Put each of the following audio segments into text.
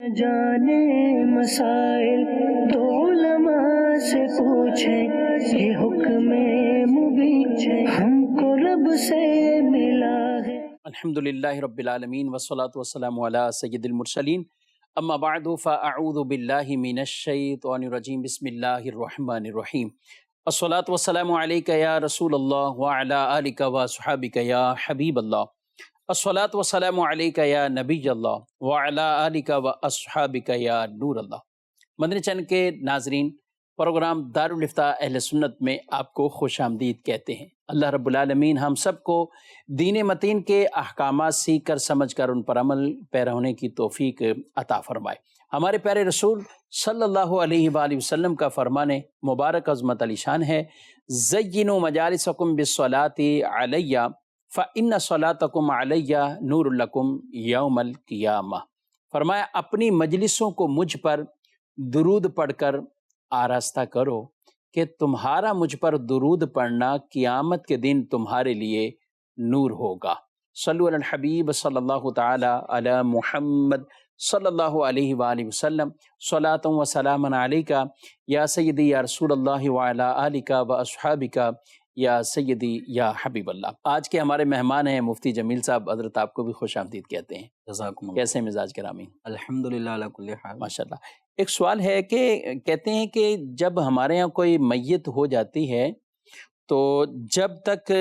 جانے مسائل تو علماء سے پوچھیں، یہ حکم مبین ہم کو رب سے ملا ہے۔ الحمدللہ رب العالمین والصلاة والسلام علی سید المرسلین، اما بعد فاعوذ باللہ من الشیطان الرجیم، بسم اللہ الرحمن الرحیم۔ الصلاة والسلام علیک یا رسول اللہ وعلی آلک واصحابک یا حبیب اللہ۔ الصلاة والسلام علیک یا نبی اللہ وعلی آلک واصحابک یا نور اللہ۔ مدنی چینل کے ناظرین، پروگرام دارالفتاء اہل سنت میں آپ کو خوش آمدید کہتے ہیں۔ اللہ رب العالمین ہم سب کو دین متین کے احکامات سیکھ کر سمجھ کر ان پر عمل پیرا ہونے کی توفیق عطا فرمائے۔ ہمارے پیارے رسول صلی اللہ علیہ وآلہ وسلم کا فرمان مبارک عظمت علی شان ہے، زینوا مجالسکم بالصلاۃ علیہ فإن صلاتکم علیہ نور لکم یوم القیامہ۔ فرمایا اپنی مجلسوں کو مجھ پر درود پڑھ کر آراستہ کرو کہ تمہارا مجھ پر درود پڑھنا قیامت کے دن تمہارے لیے نور ہوگا۔ صلو علی الحبیب صلی اللہ تعالی علی محمد صلی اللہ علیہ وآلہ وسلم، صلاۃ و سلام علیک یا سیدی یا رسول اللہ وعلی آلک و اصحابک یا سیدی یا حبیب اللہ۔ آج کے ہمارے مہمان ہیں مفتی جمیل صاحب، حضرت آپ کو بھی خوش آمدید کہتے ہیں۔ جزاکم اللہ۔ کیسے مزاج گرامی؟ الحمدللہ علی کل حال۔ ماشاءاللہ۔ ایک سوال ہے کہ کہتے ہیں کہ جب ہمارے یہاں کوئی میت ہو جاتی ہے تو جب تک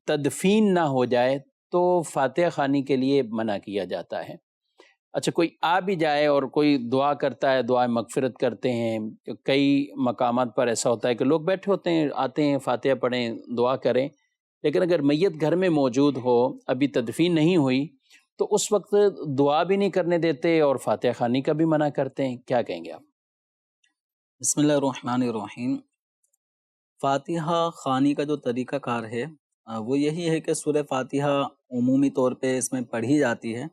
تدفین نہ ہو جائے تو فاتحہ خوانی کے لیے منع کیا جاتا ہے۔ اچھا، کوئی آ بھی جائے اور کوئی دعا کرتا ہے، دعا مغفرت کرتے ہیں، کئی مقامات پر ایسا ہوتا ہے کہ لوگ بیٹھے ہوتے ہیں، آتے ہیں فاتحہ پڑھیں، دعا کریں، لیکن اگر میت گھر میں موجود ہو، ابھی تدفین نہیں ہوئی، تو اس وقت دعا بھی نہیں کرنے دیتے اور فاتحہ خوانی کا بھی منع کرتے ہیں، کیا کہیں گے آپ؟ بسم اللہ الرحمن الرحیم۔ فاتحہ خوانی کا جو طریقہ کار ہے وہ یہی ہے کہ سورہ فاتحہ عمومی طور پہ اس میں پڑھی جاتی ہے،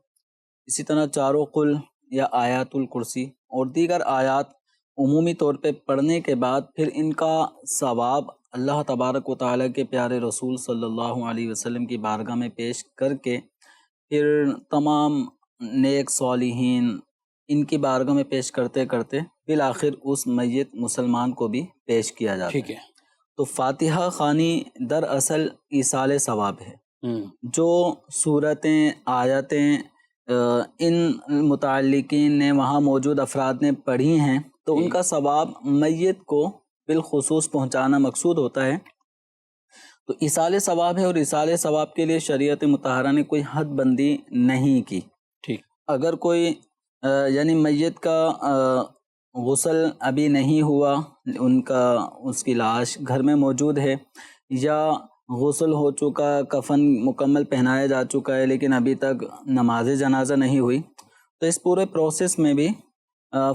اسی طرح چاروں قل یا آیات الکرسی اور دیگر آیات عمومی طور پہ پڑھنے کے بعد پھر ان کا ثواب اللہ تبارک و تعالیٰ کے پیارے رسول صلی اللہ علیہ وسلم کی بارگاہ میں پیش کر کے پھر تمام نیک صالحین ان کی بارگاہ میں پیش کرتے کرتے بالآخر اس میت مسلمان کو بھی پیش کیا جاتا ہے۔ ٹھیک ہے۔ تو فاتحہ خوانی دراصل ایصال ثواب ہے۔ جو صورتیں، آیتیں ان متعلقین نے، وہاں موجود افراد نے پڑھی ہیں تو ان کا ثواب میت کو بالخصوص پہنچانا مقصود ہوتا ہے۔ تو ایصال ثواب ہے، اور ایصال ثواب کے لیے شریعت مطہرہ نے کوئی حد بندی نہیں کی۔ ٹھیک۔ اگر کوئی یعنی میت کا غسل ابھی نہیں ہوا، اس کی لاش گھر میں موجود ہے، یا غسل ہو چکا، کفن مکمل پہنایا جا چکا ہے لیکن ابھی تک نماز جنازہ نہیں ہوئی، تو اس پورے پروسیس میں بھی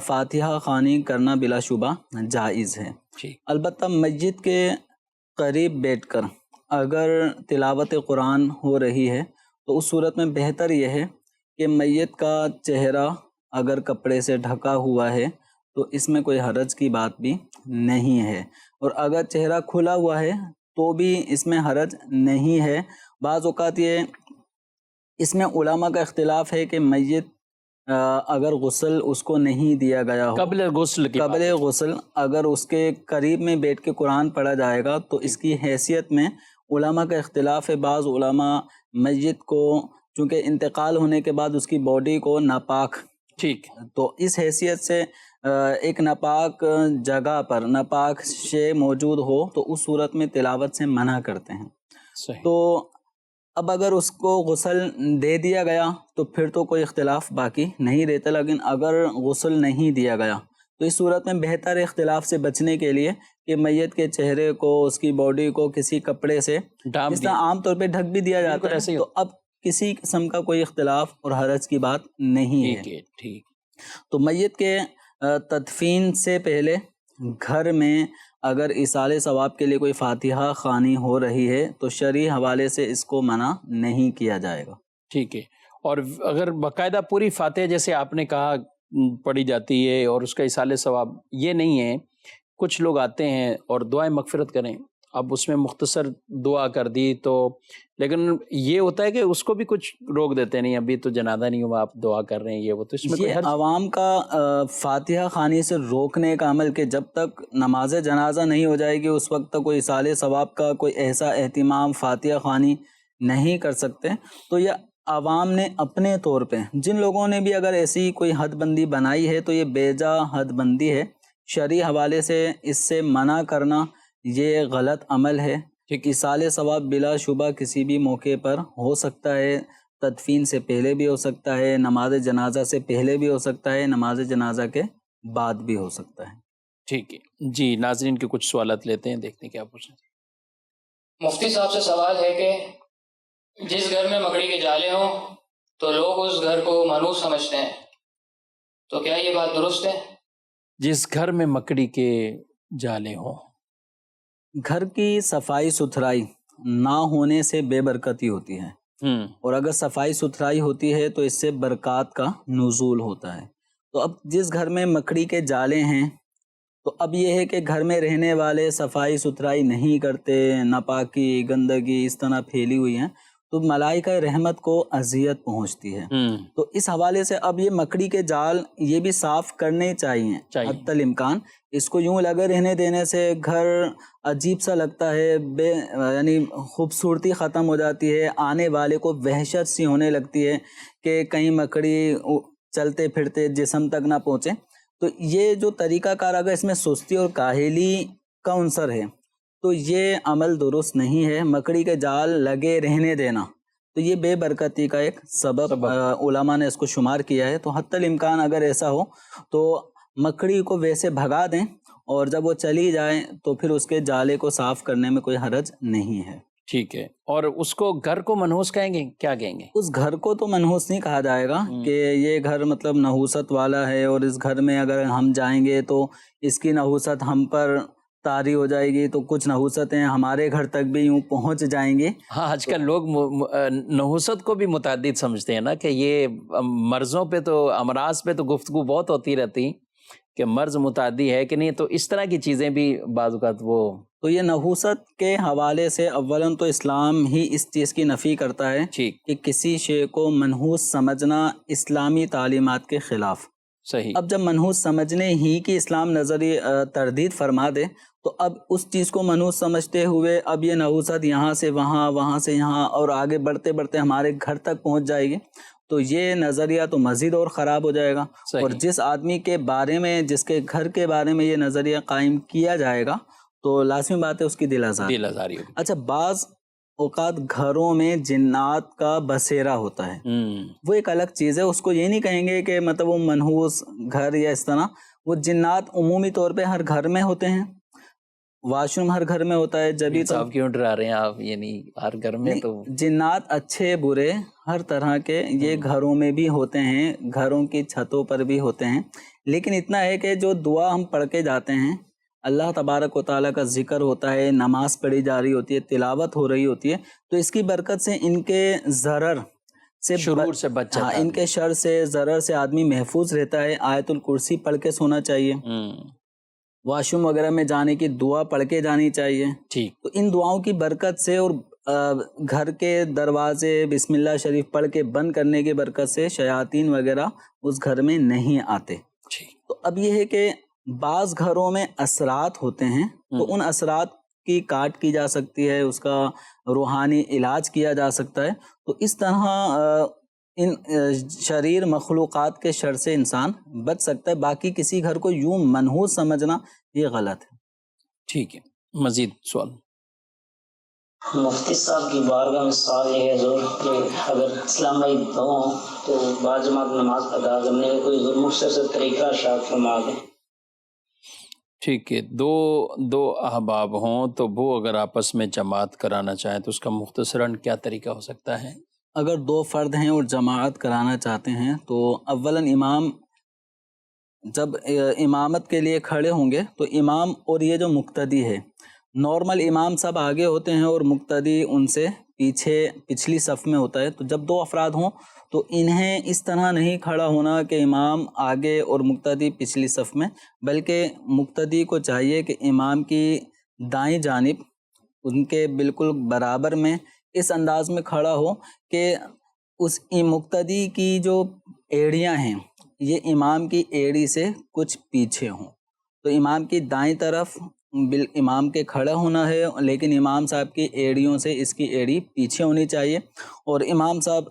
فاتحہ خوانی کرنا بلا شبہ جائز ہے۔ البتہ میت کے قریب بیٹھ کر اگر تلاوت قرآن ہو رہی ہے تو اس صورت میں بہتر یہ ہے کہ میت کا چہرہ اگر کپڑے سے ڈھکا ہوا ہے تو اس میں کوئی حرج کی بات بھی نہیں ہے، اور اگر چہرہ کھلا ہوا ہے تو بھی اس میں حرج نہیں ہے۔ بعض اوقات یہ اس میں علماء کا اختلاف ہے کہ میت اگر غسل اس کو نہیں دیا گیا ہو، قبل غسل اگر اس کے قریب میں بیٹھ کے قرآن پڑھا جائے گا تو اس کی حیثیت میں علماء کا اختلاف ہے۔ بعض علماء میت کو چونکہ انتقال ہونے کے بعد اس کی باڈی کو ناپاک، ٹھیک، تو اس حیثیت سے ایک ناپاک جگہ پر ناپاک شے موجود ہو تو اس صورت میں تلاوت سے منع کرتے ہیں۔ صحیح۔ تو اب اگر اس کو غسل دے دیا گیا تو پھر تو کوئی اختلاف باقی نہیں رہتا، لیکن اگر غسل نہیں دیا گیا تو اس صورت میں بہتر اختلاف سے بچنے کے لیے کہ میت کے چہرے کو، اس کی باڈی کو کسی کپڑے سے جس طرح عام طور پہ ڈھک بھی دیا جاتا ہے، تو اب کسی قسم کا کوئی اختلاف اور حرج کی بات نہیں ہے۔ ٹھیک۔ تو میت کے تدفین سے پہلے گھر میں اگر ایصال ثواب کے لیے کوئی فاتحہ خوانی ہو رہی ہے تو شرعی حوالے سے اس کو منع نہیں کیا جائے گا۔ ٹھیک ہے۔ اور اگر باقاعدہ پوری فاتحہ جیسے آپ نے کہا پڑھی جاتی ہے اور اس کا ایصال ثواب یہ نہیں ہے، کچھ لوگ آتے ہیں اور دعائیں مغفرت کریں، اب اس میں مختصر دعا کر دی تو، لیکن یہ ہوتا ہے کہ اس کو بھی کچھ روک دیتے نہیں، ابھی تو جنازہ نہیں ہوا آپ دعا کر رہے ہیں یہ وہ، تو اس میں کوئی یہ حرج؟ عوام کا فاتحہ خوانی سے روکنے کا عمل کہ جب تک نماز جنازہ نہیں ہو جائے گی اس وقت تک کوئی اصالِ ثواب کا کوئی ایسا اہتمام فاتحہ خوانی نہیں کر سکتے. تو یہ عوام نے اپنے طور پہ، جن لوگوں نے بھی اگر ایسی کوئی حد بندی بنائی ہے تو یہ بے جا حد بندی ہے. شرعی حوالے سے اس سے منع کرنا یہ غلط عمل ہے. اصالِ ثواب بلا شبہ کسی بھی موقع پر ہو سکتا ہے، تدفین سے پہلے بھی ہو سکتا ہے، نماز جنازہ سے پہلے بھی ہو سکتا ہے، نماز جنازہ کے بعد بھی ہو سکتا ہے. ٹھیک ہے جی، ناظرین کے کچھ سوالات لیتے ہیں، دیکھتے ہیں کیا پوچھیں. مفتی صاحب سے سوال ہے کہ جس گھر میں مکڑی کے جالے ہوں تو لوگ اس گھر کو منحوس سمجھتے ہیں، تو کیا یہ بات درست ہے؟ جس گھر میں مکڑی کے جالے ہوں، گھر کی صفائی ستھرائی نہ ہونے سے بے برکتی ہوتی ہے، اور اگر صفائی ستھرائی ہوتی ہے تو اس سے برکات کا نزول ہوتا ہے. تو اب جس گھر میں مکڑی کے جالے ہیں تو اب یہ ہے کہ گھر میں رہنے والے صفائی ستھرائی نہیں کرتے، ناپاکی گندگی اس طرح پھیلی ہوئی ہیں تو ملائکہ رحمت کو اذیت پہنچتی ہے. تو اس حوالے سے اب یہ مکڑی کے جال یہ بھی صاف کرنے چاہیے حتی الامکان. اس کو یوں لگے رہنے دینے سے گھر عجیب سا لگتا ہے، یعنی خوبصورتی ختم ہو جاتی ہے، آنے والے کو وحشت سی ہونے لگتی ہے کہ کہیں مکڑی چلتے پھرتے جسم تک نہ پہنچے. تو یہ جو طریقہ کار اگر اس میں سستی اور کاہلی کا عنصر ہے تو یہ عمل درست نہیں ہے. مکڑی کے جال لگے رہنے دینا تو یہ بے برکتی کا ایک سبب علماء نے اس کو شمار کیا ہے. تو حتی الامکان اگر ایسا ہو تو مکڑی کو ویسے بھگا دیں، اور جب وہ چلی جائے تو پھر اس کے جالے کو صاف کرنے میں کوئی حرج نہیں ہے. ٹھیک ہے. اور اس کو گھر کو منحوس کہیں گے، کیا کہیں گے؟ اس گھر کو تو منحوس نہیں کہا جائے گا کہ یہ گھر مطلب نحوست والا ہے، اور اس گھر میں اگر ہم جائیں گے تو اس کی نحوست ہم پر طاری ہو جائے گی، تو کچھ نحوستیں ہمارے گھر تک بھی یوں پہنچ جائیں گی. ہاں، آج کل لوگ نحوست کو بھی متعدد سمجھتے ہیں نا، کہ یہ مرضوں پہ تو، امراض پہ تو گفتگو بہت ہوتی رہتی کہ مرض متعدی ہے کہ نہیں، تو اس طرح کی چیزیں بھی بعض اوقات وہ. تو یہ نحوست کے حوالے سے اولاً تو اسلام ہی اس چیز کی نفی کرتا ہے کہ کسی شے کو منحوس سمجھنا اسلامی تعلیمات کے خلاف. صحیح. اب جب منحوس سمجھنے ہی کی اسلام نظری تردید فرما دے تو اب اس چیز کو منحوس سمجھتے ہوئے اب یہ نحوست یہاں سے وہاں، وہاں سے یہاں، اور آگے بڑھتے بڑھتے ہمارے گھر تک پہنچ جائے گی، تو یہ نظریہ تو مزید اور خراب ہو جائے گا. اور جس آدمی کے بارے میں، جس کے گھر کے بارے میں یہ نظریہ قائم کیا جائے گا تو لازمی بات ہے اس کی دل آزاری ہوگی. اچھا، بعض اوقات گھروں میں جنات کا بسیرا ہوتا ہے، وہ ایک الگ چیز ہے. اس کو یہ نہیں کہیں گے کہ مطلب وہ منحوس گھر یا اس طرح. وہ جنات عمومی طور پہ ہر گھر میں ہوتے ہیں، واش روم ہر گھر میں ہوتا ہے. جبھی تو صاحب کیوں ڈرا رہے ہیں آپ، یعنی ہر گھر میں تو جنات اچھے برے ہر طرح کے یہ گھروں میں بھی ہوتے ہیں، گھروں کی چھتوں پر بھی ہوتے ہیں. لیکن اتنا ہے کہ جو دعا ہم پڑھ کے جاتے ہیں، اللہ تبارک و تعالیٰ کا ذکر ہوتا ہے، نماز پڑھی جا رہی ہوتی ہے، تلاوت ہو رہی ہوتی ہے، تو اس کی برکت سے ان کے ضرر سے، شرور سے بچ جاتا ہے. ان کے شر سے، ضرر سے آدمی محفوظ رہتا ہے. آیت الکرسی پڑھ کے سونا چاہیے، واش روم وغیرہ میں جانے کی دعا پڑھ کے جانی چاہیے. ٹھیک. تو ان دعاؤں کی برکت سے اور گھر کے دروازے بسم اللہ شریف پڑھ کے بند کرنے کی برکت سے شیاطین وغیرہ اس گھر میں نہیں آتے. تو اب یہ ہے کہ بعض گھروں میں اثرات ہوتے ہیں، تو ان اثرات کی کاٹ کی جا سکتی ہے، اس کا روحانی علاج کیا جا سکتا ہے. تو اس طرح ان شریر مخلوقات کے شر سے انسان بچ سکتا ہے. باقی کسی گھر کو یوں منحوس سمجھنا یہ غلط ہے. ٹھیک ہے. مزید سوال. مفتی صاحب کی بارگاہ میں سوال یہ ہے حضور کہ اگر اسلام بھائی دو ہوں تو بعض جماعت نماز ادا کرنے کا کوئی مختصر طریقہ ارشاد فرما دیں. ٹھیک ہے. دو احباب ہوں تو وہ اگر آپس میں جماعت کرانا چاہیں تو اس کا مختصراً کیا طریقہ ہو سکتا ہے؟ اگر دو فرد ہیں اور جماعت کرانا چاہتے ہیں تو اولاً امام جب امامت کے لیے کھڑے ہوں گے تو امام اور یہ جو مقتدی ہے، نارمل امام سب آگے ہوتے ہیں اور مقتدی ان سے پیچھے پچھلی صف میں ہوتا ہے. تو جب دو افراد ہوں تو انہیں اس طرح نہیں کھڑا ہونا کہ امام آگے اور مقتدی پچھلی صف میں، بلکہ مقتدی کو چاہیے کہ امام کی دائیں جانب ان کے بالکل برابر میں اس انداز میں کھڑا ہو کہ اس مقتدی کی جو ایڑیاں ہیں یہ امام کی ایڑی سے کچھ پیچھے ہوں. تو امام کی دائیں طرف امام کے کھڑا ہونا ہے، لیکن امام صاحب کی ایڑیوں سے اس کی ایڑی پیچھے ہونی چاہیے. اور امام صاحب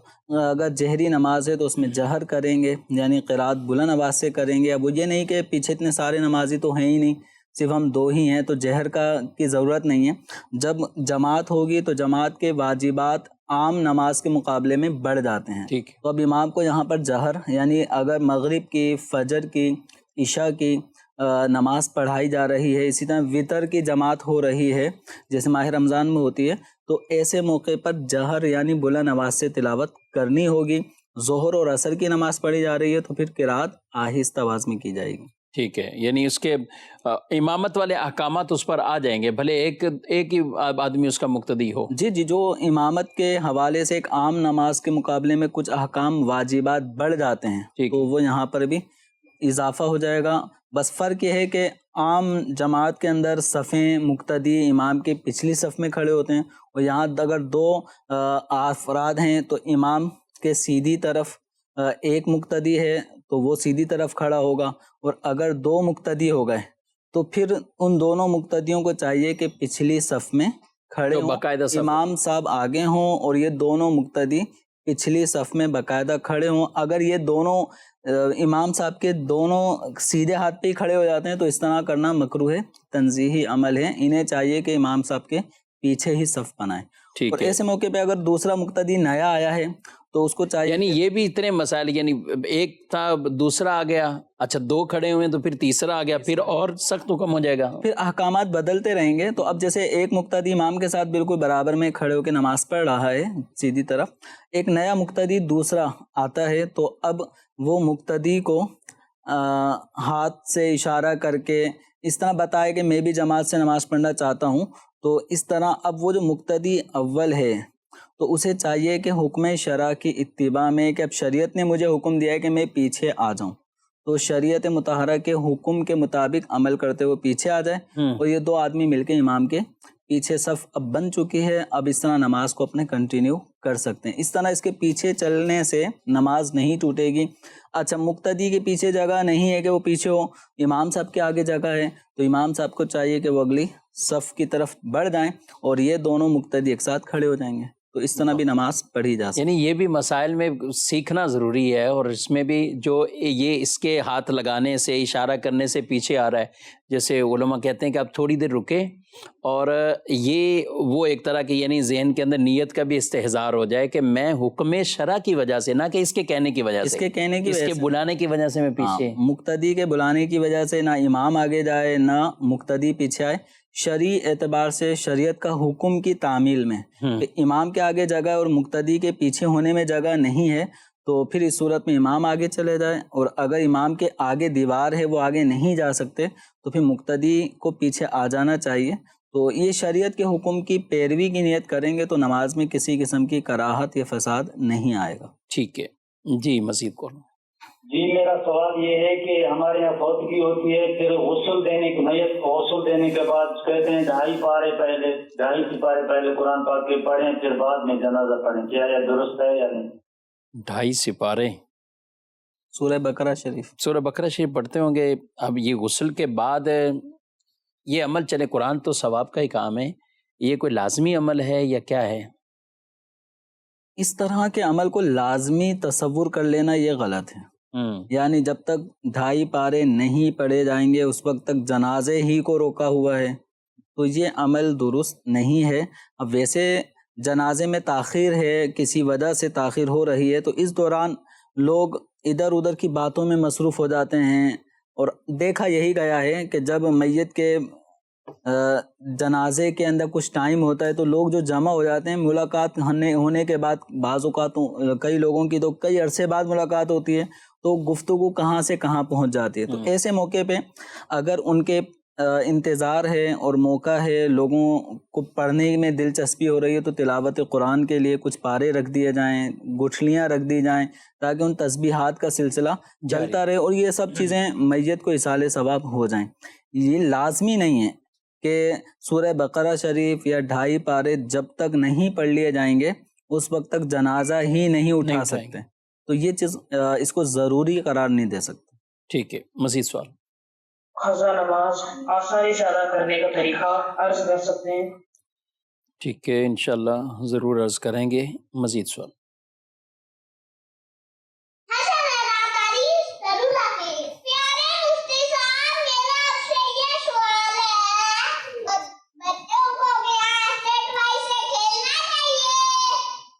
اگر جہری نماز ہے تو اس میں جہر کریں گے، یعنی قرات بلند آواز سے کریں گے. اب وہ یہ نہیں کہ پیچھے اتنے سارے نمازی تو ہیں ہی نہیں، صرف ہم 2 ہی ہیں تو جہر کی ضرورت نہیں ہے. جب جماعت ہوگی تو جماعت کے واجبات عام نماز کے مقابلے میں بڑھ جاتے ہیں. ٹھیک. تو اب امام کو یہاں پر جہر، یعنی اگر مغرب کی، فجر کی، عشاء کی نماز پڑھائی جا رہی ہے، اسی طرح وطر کی جماعت ہو رہی ہے جیسے ماہ رمضان میں ہوتی ہے، تو ایسے موقع پر جہر یعنی بلند آواز سے تلاوت کرنی ہوگی. ظہر اور عصر کی نماز پڑھی جا رہی ہے تو پھر قرات آہستہ آواز میں کی جائے گی. ٹھیک ہے، یعنی اس کے امامت والے احکامات اس پر آ جائیں گے، بھلے ایک ہی آدمی اس کا مقتدی ہو. جی، جو امامت کے حوالے سے ایک عام نماز کے مقابلے میں کچھ احکام واجبات بڑھ جاتے ہیں تو وہ یہاں پر بھی اضافہ ہو جائے گا. بس فرق یہ ہے کہ عام جماعت کے اندر صفیں مقتدی امام کے پچھلی صف میں کھڑے ہوتے ہیں، اور یہاں اگر 2 افراد ہیں تو امام کے سیدھی طرف ایک مقتدی ہے تو وہ سیدھی طرف کھڑا ہوگا. اور اگر 2 مقتدی ہو گئے تو پھر ان دونوں مقتدیوں کو چاہیے کہ پچھلی صف میں کھڑے ہوں، باقاعدہ امام صاحب آگے ہوں اور یہ دونوں مقتدی پچھلی صف میں باقاعدہ کھڑے ہوں. اگر یہ دونوں امام صاحب کے دونوں سیدھے ہاتھ پہ ہی کھڑے ہو جاتے ہیں تو اس طرح کرنا مکروہ تنزیہی عمل ہے. انہیں چاہیے کہ امام صاحب کے پیچھے ہی صف بنائیں. اور ایسے موقع پہ اگر دوسرا مقتدی نیا آیا ہے تو اس کو چاہیے، یعنی یہ بھی اتنے مسائل، یعنی ایک تھا دوسرا آ گیا، اچھا 2 کھڑے ہوئے تو پھر تیسرا آ گیا، پھر اور سخت حکم ہو جائے گا. پھر احکامات بدلتے رہیں گے. تو اب جیسے ایک مقتدی امام کے ساتھ بالکل برابر میں کھڑے ہو کے نماز پڑھ رہا ہے سیدھی طرف، ایک نیا مقتدی دوسرا آتا ہے تو اب وہ مقتدی کو ہاتھ سے اشارہ کر کے اس طرح بتائے کہ میں بھی جماعت سے نماز پڑھنا چاہتا ہوں. تو اس طرح اب وہ جو مقتدی اول ہے تو اسے چاہیے کہ حکم شرع کی اتباع میں، کہ اب شریعت نے مجھے حکم دیا ہے کہ میں پیچھے آ جاؤں، تو شریعت مطہرہ کے حکم کے مطابق عمل کرتے ہوئے پیچھے آ جائے. اور یہ 2 آدمی مل کے امام کے پیچھے صف اب بن چکی ہے، اب اس طرح نماز کو اپنے کنٹینیو کر سکتے ہیں. اس طرح اس کے پیچھے چلنے سے نماز نہیں ٹوٹے گی. اچھا، مقتدی کے پیچھے جگہ نہیں ہے کہ وہ پیچھے ہو، امام صاحب کے آگے جگہ ہے، تو امام صاحب کو چاہیے کہ وہ اگلی صف کی طرف بڑھ جائیں اور یہ دونوں مقتدی ایک ساتھ کھڑے ہو جائیں گے. تو اس طرح بھی نماز پڑھی جا سکتی. یعنی یہ بھی مسائل میں سیکھنا ضروری ہے، اور اس میں بھی جو یہ اس کے ہاتھ لگانے سے، اشارہ کرنے سے پیچھے آ رہا ہے، جیسے علماء کہتے ہیں کہ آپ تھوڑی دیر رکیں، اور یہ وہ ایک طرح کی یعنی ذہن کے اندر نیت کا بھی استحضار ہو جائے کہ میں حکم شرع کی وجہ سے، نہ کہ اس کے کہنے کی وجہ سے، اس کے بلانے کی وجہ سے میں پیچھے، مقتدی کے بلانے کی وجہ سے نہ امام آگے جائے نہ مقتدی پیچھے آئے. شرعی اعتبار سے شریعت کا حکم کی تعمیل میں کہ امام کے آگے جگہ اور مقتدی کے پیچھے ہونے میں جگہ نہیں ہے، تو پھر اس صورت میں امام آگے چلے جائے. اور اگر امام کے آگے دیوار ہے، وہ آگے نہیں جا سکتے، تو پھر مقتدی کو پیچھے آ جانا چاہیے. تو یہ شریعت کے حکم کی پیروی کی نیت کریں گے تو نماز میں کسی قسم کی کراہت یا فساد نہیں آئے گا. ٹھیک ہے جی، مزید کروں. جی، میرا سوال یہ ہے کہ ہمارے یہاں فوتگی ہوتی ہے، پھر غسل دینے کے، میت کو غسل دینے کے بعد کہتے ہیں 2.5 سپارے پہلے قرآن پاک کے پڑھیں، پھر بعد میں جنازہ پڑھیں. کیا یہ درست ہے یا نہیں؟ 2.5 سپارے سورہ بقرہ شریف پڑھتے ہوں گے. اب یہ غسل کے بعد یہ عمل، چلے قرآن تو ثواب کا ہی کام ہے، یہ کوئی لازمی عمل ہے یا کیا ہے؟ اس طرح کے عمل کو لازمی تصور کر لینا یہ غلط ہے. یعنی جب تک 2.5 پارے نہیں پڑھے جائیں گے اس وقت تک جنازے ہی کو روکا ہوا ہے تو یہ عمل درست نہیں ہے. اب ویسے جنازے میں تاخیر ہے، کسی وجہ سے تاخیر ہو رہی ہے، تو اس دوران لوگ ادھر ادھر کی باتوں میں مصروف ہو جاتے ہیں. اور دیکھا یہی گیا ہے کہ جب میت کے جنازے کے اندر کچھ ٹائم ہوتا ہے تو لوگ جو جمع ہو جاتے ہیں، ملاقات ہونے کے بعد بعض اوقات کئی لوگوں کی تو کئی عرصے بعد ملاقات ہوتی ہے، تو گفتگو کہاں سے کہاں پہنچ جاتی ہے. تو ایسے موقع پہ اگر ان کے انتظار ہے اور موقع ہے، لوگوں کو پڑھنے میں دلچسپی ہو رہی ہے، تو تلاوت قرآن کے لیے کچھ پارے رکھ دیے جائیں، گٹھلیاں رکھ دی جائیں، تاکہ ان تسبیحات کا سلسلہ چلتا رہے اور یہ سب چیزیں میت کو ایصال ثواب ہو جائیں. یہ لازمی نہیں ہے کہ سورہ بقرہ شریف یا 2.5 پارے جب تک نہیں پڑھ لیے جائیں گے اس وقت تک جنازہ ہی نہیں اٹھا سکتے. تو یہ چیز اس کو ضروری قرار نہیں دے سکتے. ٹھیک ہے، مزید سوال. قضا نماز آسانی سے ادا کرنے کا طریقہ عرض کر سکتے ہیں؟ ٹھیک ہے، انشاءاللہ ضرور عرض کریں گے. مزید سوال.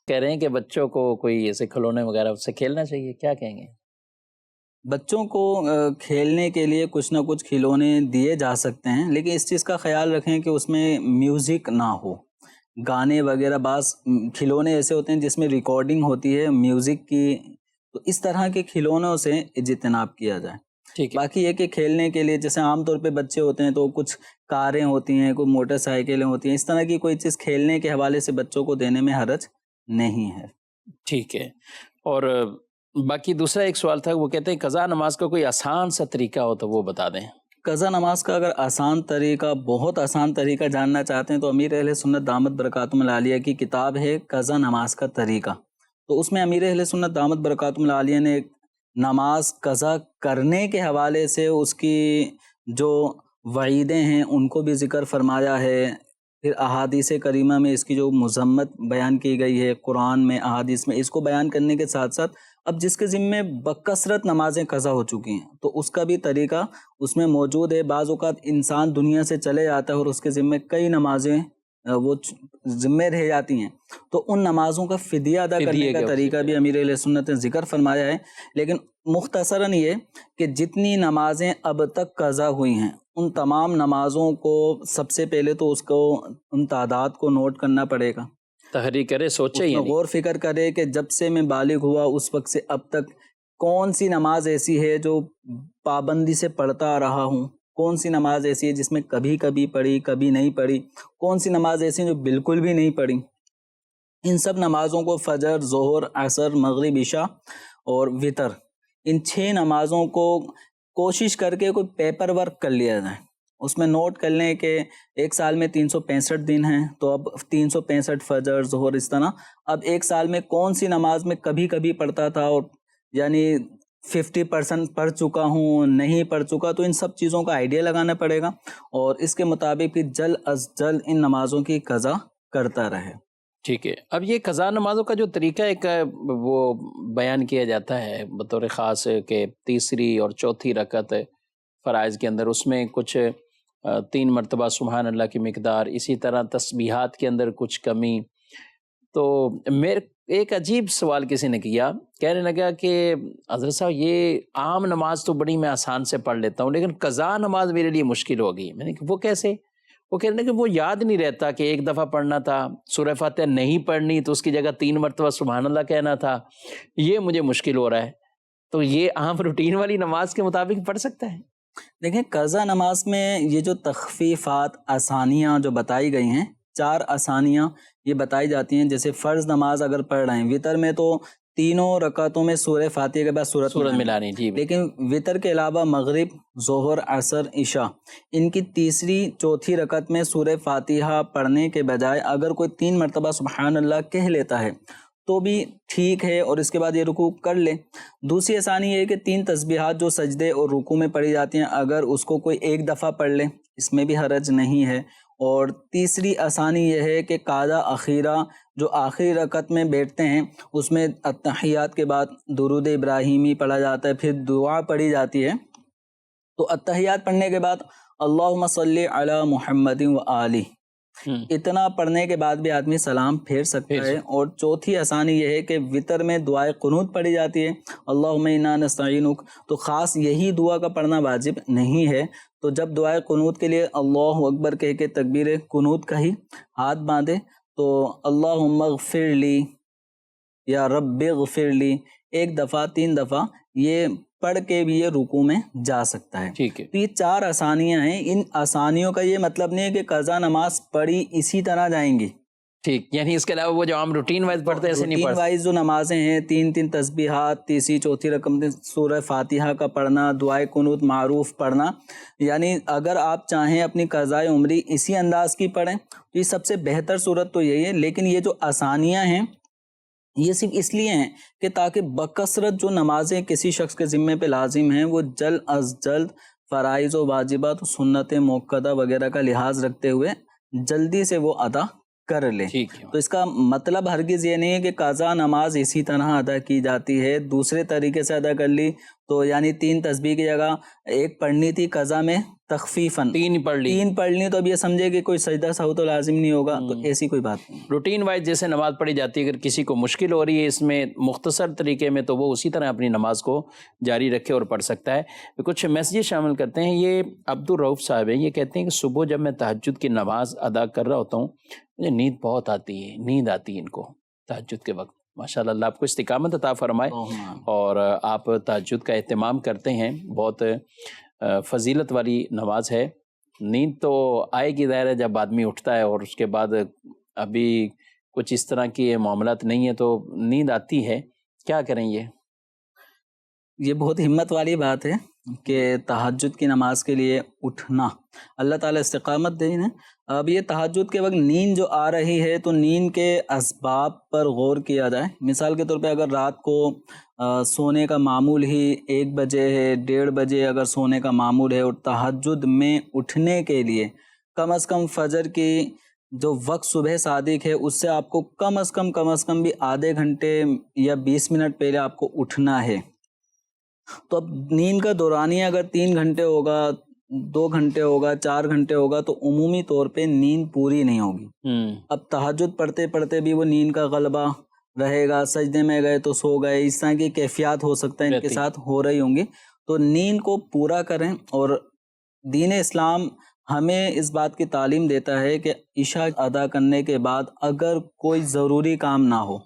کہہ رہے ہیں کہ بچوں کو کوئی ایسے کھلونے وغیرہ سے کھیلنا چاہیے، کیا کہیں گے؟ بچوں کو کھیلنے کے لیے کچھ نہ کچھ کھلونے دیے جا سکتے ہیں، لیکن اس چیز کا خیال رکھیں کہ اس میں میوزک نہ ہو، گانے وغیرہ. بعض کھلونے ایسے ہوتے ہیں جس میں ریکارڈنگ ہوتی ہے میوزک کی، تو اس طرح کے کھلونوں سے اجتناب کیا جائے. ٹھیک ہے. باقی یہ کہ کھیلنے کے لیے جیسے عام طور پہ بچے ہوتے ہیں تو کچھ کاریں ہوتی ہیں، کوئی موٹر سائیکلیں ہوتی ہیں، اس طرح کی کوئی چیز کھیلنے کے حوالے سے بچوں کو دینے میں حرج نہیں ہے. ٹھیک ہے. اور باقی دوسرا ایک سوال تھا، وہ کہتے ہیں قضا نماز کا کوئی آسان سا طریقہ ہو تو وہ بتا دیں. قضا نماز کا اگر آسان طریقہ، بہت آسان طریقہ جاننا چاہتے ہیں تو امیر اہل سنت دامت برکاتہم العالیہ کی کتاب ہے قضا نماز کا طریقہ. تو اس میں امیر اہل سنت دامت برکاتہم العالیہ نے نماز قضا کرنے کے حوالے سے اس کی جو وعیدیں ہیں ان کو بھی ذکر فرمایا ہے. پھر احادیث کریمہ میں اس کی جو مذمت بیان کی گئی ہے، قرآن میں، احادیث میں، اس کو بیان کرنے کے ساتھ ساتھ اب جس کے ذمے بکثرت نمازیں قضا ہو چکی ہیں تو اس کا بھی طریقہ اس میں موجود ہے. بعض اوقات انسان دنیا سے چلے جاتا ہے اور اس کے ذمے کئی نمازیں وہ ذمے رہ جاتی ہیں، تو ان نمازوں کا فدیہ ادا کرنے کا طریقہ بھی امیر اہل سنت نے ذکر فرمایا ہے. لیکن مختصراً یہ کہ جتنی نمازیں اب تک قضا ہوئی ہیں ان تمام نمازوں کو سب سے پہلے تو اس کو ان تعداد کو نوٹ کرنا پڑے گا، تحریک کرے، سوچے، غور فکر کرے کہ جب سے میں بالغ ہوا اس وقت سے اب تک کون سی نماز ایسی ہے جو پابندی سے پڑھتا آ رہا ہوں، کون سی نماز ایسی ہے جس میں کبھی کبھی پڑھی کبھی نہیں پڑھی، کون سی نماز ایسی ہے جو بالکل بھی نہیں پڑھی. ان سب نمازوں کو فجر، ظہر، عصر، مغرب، عشاء اور وتر، ان 6 نمازوں کو کوشش کر کے کوئی پیپر ورک کر لیا جائے. اس میں نوٹ کر لیں کہ ایک سال میں 365 دن ہیں تو اب 365 فجر، ظہر، اس طرح اب ایک سال میں کون سی نماز میں کبھی کبھی پڑھتا تھا اور یعنی 50% پڑھ چکا ہوں، نہیں پڑھ چکا، تو ان سب چیزوں کا آئیڈیا لگانا پڑے گا اور اس کے مطابق پھر جلد از جلد ان نمازوں کی قضا کرتا رہے. ٹھیک ہے. اب یہ قضا نمازوں کا جو طریقہ ایک وہ بیان کیا جاتا ہے بطور خاص کہ تیسری اور چوتھی رکعت فرائض کے اندر اس میں کچھ 3 مرتبہ سبحان اللہ کی مقدار، اسی طرح تسبیحات کے اندر کچھ کمی. تو میرے ایک عجیب سوال کسی نے کیا، کہنے لگا کہ حضرت صاحب یہ عام نماز تو بڑی میں آسان سے پڑھ لیتا ہوں لیکن قضا نماز میرے لیے مشکل ہو گئی. میں نے کہا وہ کیسے؟ وہ کہنے لگے کہ وہ یاد نہیں رہتا کہ ایک دفعہ پڑھنا تھا، سورہ فاتحہ نہیں پڑھنی تو اس کی جگہ 3 مرتبہ سبحان اللہ کہنا تھا، یہ مجھے مشکل ہو رہا ہے. تو یہ عام روٹین والی نماز کے مطابق پڑھ سکتا ہے؟ دیکھیں قضا نماز میں یہ جو تخفیفات، آسانیاں جو بتائی گئی ہیں، 4 آسانیاں یہ بتائی جاتی ہیں. جیسے فرض نماز اگر پڑھ رہے ہیں، وتر میں تو تینوں رکعتوں میں سورہ فاتحہ کے بعد سورت ملانی، جی. لیکن وتر کے علاوہ مغرب، ظہر، عصر، عشاء، ان کی تیسری چوتھی رکعت میں سورہ فاتحہ پڑھنے کے بجائے اگر کوئی 3 مرتبہ سبحان اللہ کہہ لیتا ہے تو بھی ٹھیک ہے اور اس کے بعد یہ رکوع کر لے. دوسری آسانی یہ ہے کہ 3 تسبیحات جو سجدے اور رکوع میں پڑھی جاتی ہیں اگر اس کو کوئی ایک دفعہ پڑھ لے اس میں بھی حرج نہیں ہے. اور تیسری آسانی یہ ہے کہ قاعدہ اخیرہ جو آخری رکعت میں بیٹھتے ہیں اس میں التحیات کے بعد درود ابراہیمی پڑھا جاتا ہے، پھر دعا پڑھی جاتی ہے. تو التحیات پڑھنے کے بعد اللہم صلی علی محمد و آلہ، اتنا پڑھنے کے بعد بھی آدمی سلام پھیر سکتا ہے. اور چوتھی آسانی یہ ہے کہ وتر میں دعائے قنوت پڑھی جاتی ہے، اللہم انا نستعینک، تو خاص یہی دعا کا پڑھنا واجب نہیں ہے. تو جب دعائے قنوت کے لیے اللہ اکبر کہہ کے تکبیر قنوت کا ہی ہاتھ باندھے تو اللہم اغفر لی یا رب اغفر لی 1 دفعہ 3 دفعہ یہ پڑھ کے بھی یہ رکوع میں جا سکتا ہے. ٹھیک ہے. تو یہ 4 آسانیاں ہیں. ان آسانیوں کا یہ مطلب نہیں ہے کہ قضا نماز پڑھی اسی طرح جائیں گی. ٹھیک، یعنی اس کے علاوہ وہ جو عام روٹین وائز پڑھتے ہیں ایسے نہیں روٹین پڑھتے. وائز جو نمازیں ہیں 3 تسبیحات، تیسری چوتھی رقم سورہ فاتحہ کا پڑھنا، دعائے قنوت معروف پڑھنا، یعنی اگر آپ چاہیں اپنی قضائے عمری اسی انداز کی پڑھیں تو یہ سب سے بہتر صورت تو یہی ہے. لیکن یہ جو آسانیاں ہیں یہ صرف اس لیے ہیں کہ تاکہ بکثرت جو نمازیں کسی شخص کے ذمے پہ لازم ہیں وہ جلد از جلد فرائض و واجبات و سنت موقدہ وغیرہ کا لحاظ رکھتے ہوئے جلدی سے وہ ادا کر لیں. ٹھیک ہے. تو اس کا مطلب ہرگز یہ نہیں ہے کہ قضا نماز اسی طرح ادا کی جاتی ہے، دوسرے طریقے سے ادا کر لی تو یعنی 3 تسبیح کی جگہ ایک پڑھنی تھی قضا میں تخفیفاً 3 پڑھ لی، 3 پڑھ لی تو اب یہ سمجھے کہ کوئی سجدہ سہو تو لازم نہیں ہوگا، تو ایسی کوئی بات نہیں. روٹین وائز جیسے نماز پڑھی جاتی ہے، اگر کسی کو مشکل ہو رہی ہے اس میں مختصر طریقے میں تو وہ اسی طرح اپنی نماز کو جاری رکھے اور پڑھ سکتا ہے. کچھ میسیجز شامل کرتے ہیں. یہ عبدالرؤف صاحب ہیں، یہ کہتے ہیں کہ صبح جب میں تہجد کی نماز ادا کر رہا ہوتا ہوں مجھے نیند بہت آتی ہے، نیند آتی ہے ان کو تہجد کے وقت. ماشاءاللہ اللہ آپ کو استقامت عطا فرمائے، اور آپ تہجد کا اہتمام کرتے ہیں، بہت فضیلت والی نماز ہے. نیند تو آئے گی ظاہر ہے جب آدمی اٹھتا ہے، اور اس کے بعد ابھی کچھ اس طرح کی معاملات نہیں ہیں تو نیند آتی ہے. کیا کریں؟ یہ بہت ہمت والی بات ہے کہ تہجد کی نماز کے لیے اٹھنا، اللہ تعالیٰ استقامت دے انہیں. اب یہ تہجد کے وقت نیند جو آ رہی ہے تو نیند کے اسباب پر غور کیا جائے. مثال کے طور پہ اگر رات کو سونے کا معمول ہی 1 بجے ہے، 1:30 بجے اگر سونے کا معمول ہے، اور تہجد میں اٹھنے کے لیے کم از کم فجر کی جو وقت صبح صادق ہے اس سے آپ کو کم از کم بھی آدھے گھنٹے یا 20 منٹ پہلے آپ کو اٹھنا ہے. تو اب نیند کا دورانیہ اگر 3 گھنٹے ہوگا، 2 گھنٹے ہوگا، 4 گھنٹے ہوگا تو عمومی طور پہ نیند پوری نہیں ہوگی. اب تہجد پڑھتے پڑھتے بھی وہ نیند کا غلبہ رہے گا، سجدے میں گئے تو سو گئے، اس طرح کی کیفیات ہو سکتا ہے ان کے ساتھ ہو رہی ہوں گی. تو نیند کو پورا کریں. اور دین اسلام ہمیں اس بات کی تعلیم دیتا ہے کہ عشاء ادا کرنے کے بعد اگر کوئی ضروری کام نہ ہو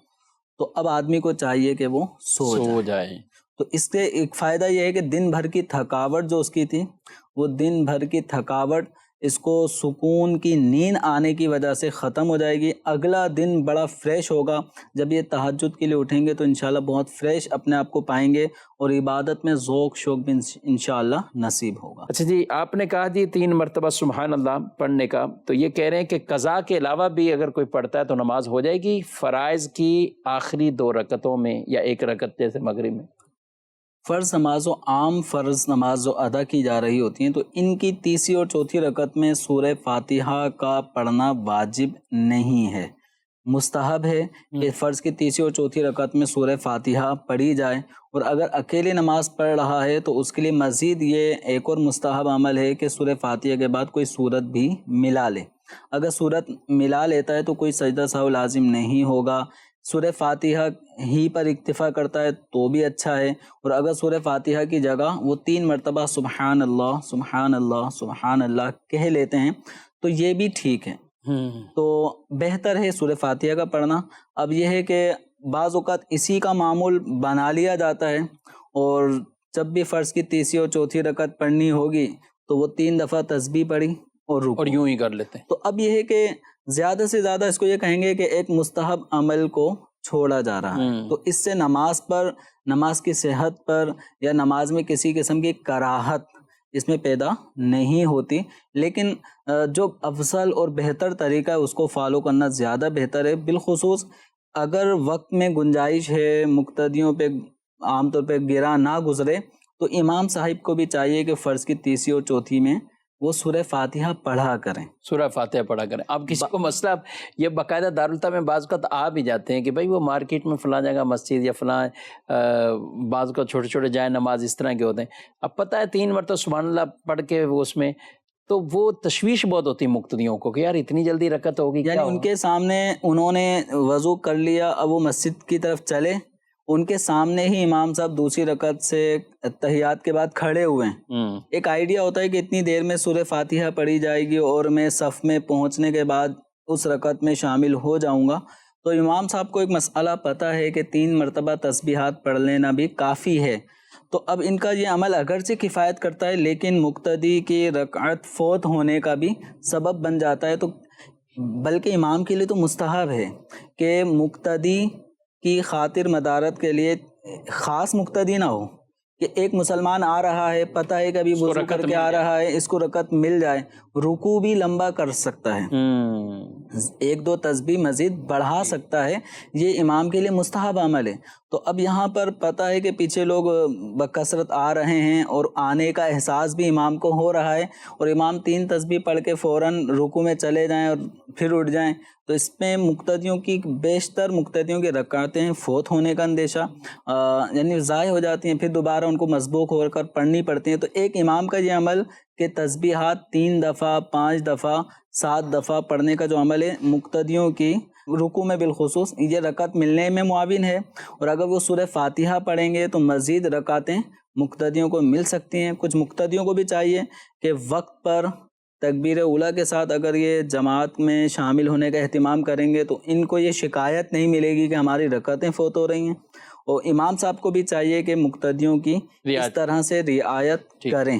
تو اب آدمی کو چاہیے کہ وہ سو جائے. تو اس سے ایک فائدہ یہ ہے کہ دن بھر کی تھکاوٹ جو اس کی تھی وہ دن بھر کی تھکاوٹ اس کو سکون کی نیند آنے کی وجہ سے ختم ہو جائے گی. اگلا دن بڑا فریش ہوگا. جب یہ تہجد کے لیے اٹھیں گے تو انشاءاللہ بہت فریش اپنے آپ کو پائیں گے اور عبادت میں ذوق شوق بھی انشاءاللہ نصیب ہوگا. اچھا جی، آپ نے کہا جی 3 مرتبہ سبحان اللہ پڑھنے کا، تو یہ کہہ رہے ہیں کہ قضا کے علاوہ بھی اگر کوئی پڑھتا ہے تو نماز ہو جائے گی فرائض کی آخری 2 رکعتوں میں یا 1 رکعت جیسے مغرب میں؟ فرض نماز و عام فرض نماز جو ادا کی جا رہی ہوتی ہیں تو ان کی تیسری اور چوتھی رکعت میں سورہ فاتحہ کا پڑھنا واجب نہیں ہے، مستحب ہے کہ فرض کی تیسری اور چوتھی رکعت میں سورہ فاتحہ پڑھی جائے. اور اگر اکیلے نماز پڑھ رہا ہے تو اس کے لیے مزید یہ ایک اور مستحب عمل ہے کہ سورہ فاتحہ کے بعد کوئی سورت بھی ملا لے. اگر سورت ملا لیتا ہے تو کوئی سجدہ سہو لازم نہیں ہوگا. سورہ فاتحہ ہی پر اکتفا کرتا ہے تو بھی اچھا ہے. اور اگر سورہ فاتحہ کی جگہ وہ 3 مرتبہ سبحان اللہ سبحان اللہ سبحان اللہ کہہ لیتے ہیں تو یہ بھی ٹھیک ہے. تو بہتر ہے سورہ فاتحہ کا پڑھنا. اب یہ ہے کہ بعض اوقات اسی کا معمول بنا لیا جاتا ہے اور جب بھی فرض کی تیسری اور چوتھی رکعت پڑھنی ہوگی تو وہ 3 دفعہ تسبیح پڑھی اور یوں ہی کر لیتے ہیں. تو اب یہ ہے کہ زیادہ سے زیادہ اس کو یہ کہیں گے کہ ایک مستحب عمل کو چھوڑا جا رہا ہے. تو اس سے نماز پر، نماز کی صحت پر یا نماز میں کسی قسم کی کراہت اس میں پیدا نہیں ہوتی. لیکن جو افضل اور بہتر طریقہ ہے اس کو فالو کرنا زیادہ بہتر ہے. بالخصوص اگر وقت میں گنجائش ہے، مقتدیوں پہ عام طور پہ گرا نہ گزرے تو امام صاحب کو بھی چاہیے کہ فرض کی تیسری اور چوتھی میں وہ سورہ فاتحہ پڑھا کریں. سورہ فاتحہ پڑھا کریں. اب کسی کو مسئلہ یہ باقاعدہ دارالتہ میں بعض اوقات آ بھی جاتے ہیں کہ بھائی وہ مارکیٹ میں فلاں جگہ مسجد یا فلاں بعض اوقات چھوٹے چھوٹے جائے نماز اس طرح کے ہوتے ہیں. اب پتہ ہے 3 مرتبہ سبحان اللہ پڑھ کے وہ اس میں تو وہ تشویش بہت ہوتی ہے مقتدیوں کو کہ یار اتنی جلدی رکعت ہوگی. یعنی ان کے سامنے انہوں نے وضو کر لیا، اب وہ مسجد کی طرف چلے، ان کے سامنے ہی امام صاحب دوسری رکعت سے تحیات کے بعد کھڑے ہوئے ہیں. ایک آئیڈیا ہوتا ہے کہ اتنی دیر میں سورہ فاتحہ پڑھی جائے گی اور میں صف میں پہنچنے کے بعد اس رکعت میں شامل ہو جاؤں گا. تو امام صاحب کو ایک مسئلہ پتہ ہے کہ 3 مرتبہ تسبیحات پڑھ لینا بھی کافی ہے. تو اب ان کا یہ عمل اگرچہ کفایت کرتا ہے لیکن مقتدی کی رکعت فوت ہونے کا بھی سبب بن جاتا ہے. تو بلکہ امام کے لیے تو مستحب ہے کہ مقتدی کی خاطر مدارت کے لیے خاص مقتدی نہ ہو، کہ ایک مسلمان آ رہا ہے، پتہ ہے کہ ابھی وضو کر کے آ رہا ہے، اس کو رکعت مل جائے، رکوع بھی لمبا کر سکتا ہے، ایک دو تسبیح مزید بڑھا سکتا ہے، یہ امام کے لیے مستحب عمل ہے۔ تو اب یہاں پر پتہ ہے کہ پیچھے لوگ بکثرت آ رہے ہیں اور آنے کا احساس بھی امام کو ہو رہا ہے، اور امام 3 تسبیح پڑھ کے فوراً رکوع میں چلے جائیں اور پھر اٹھ جائیں، تو اس میں مقتدیوں کی بیشتر مقتدیوں کی رکعتیں فوت ہونے کا اندیشہ یعنی ضائع ہو جاتی ہیں، پھر دوبارہ ان کو مسبوق ہو کر پڑھنی پڑتی ہیں۔ تو ایک امام کا یہ عمل کہ تسبیحات 3 دفعہ 5 دفعہ 7 دفعہ پڑھنے کا جو عمل ہے مقتدیوں کی رکوع میں بالخصوص، یہ رکعت ملنے میں معاون ہے، اور اگر وہ سورہ فاتحہ پڑھیں گے تو مزید رکعتیں مقتدیوں کو مل سکتی ہیں۔ کچھ مقتدیوں کو بھی چاہیے کہ وقت پر تکبیر اولیٰ کے ساتھ اگر یہ جماعت میں شامل ہونے کا اہتمام کریں گے تو ان کو یہ شکایت نہیں ملے گی کہ ہماری رکعتیں فوت ہو رہی ہیں، اور امام صاحب کو بھی چاہیے کہ مقتدیوں کی اس طرح سے رعایت کریں،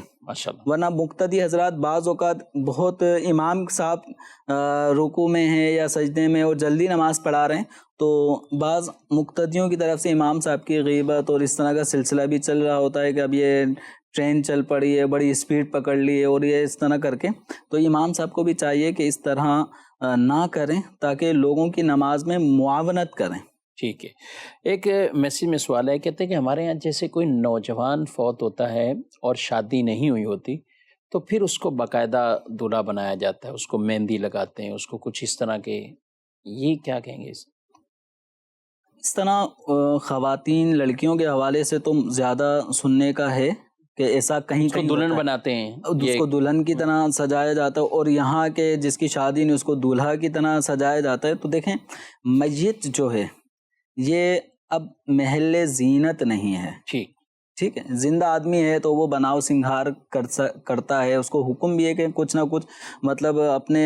ورنہ مقتدی حضرات بعض اوقات بہت امام صاحب رکوع میں ہیں یا سجدے میں اور جلدی نماز پڑھا رہے ہیں، تو بعض مقتدیوں کی طرف سے امام صاحب کی غیبت اور اس طرح کا سلسلہ بھی چل رہا ہوتا ہے کہ اب یہ ٹرین چل پڑی ہے، بڑی اسپیڈ پکڑ لی ہے، اور یہ اس طرح کر کے، تو امام صاحب کو بھی چاہیے کہ اس طرح نہ کریں تاکہ لوگوں کی نماز میں معاونت کریں۔ ٹھیک ہے، ایک میسیج میں سوال ہے، کہتے ہیں کہ ہمارے یہاں جیسے کوئی نوجوان فوت ہوتا ہے اور شادی نہیں ہوئی ہوتی تو پھر اس کو باقاعدہ دولہا بنایا جاتا ہے، اس کو مہندی لگاتے ہیں، اس کو کچھ اس طرح کے، یہ کیا کہیں گے اس طرح خواتین لڑکیوں کے حوالے سے تو زیادہ سننے کا ہے کہ ایسا کہیں اس کو دلہن بناتے ہیں، اس کو دلہن کی طرح سجایا جاتا ہے، اور یہاں کے جس کی شادی نہیں اس کو دولہا کی طرح سجایا جاتا ہے۔ تو دیکھیں میت جو ہے یہ اب محل زینت نہیں ہے، ٹھیک ہے، زندہ آدمی ہے تو وہ بناؤ سنگھار کرتا ہے، اس کو حکم بھی ہے کہ کچھ نہ کچھ مطلب اپنے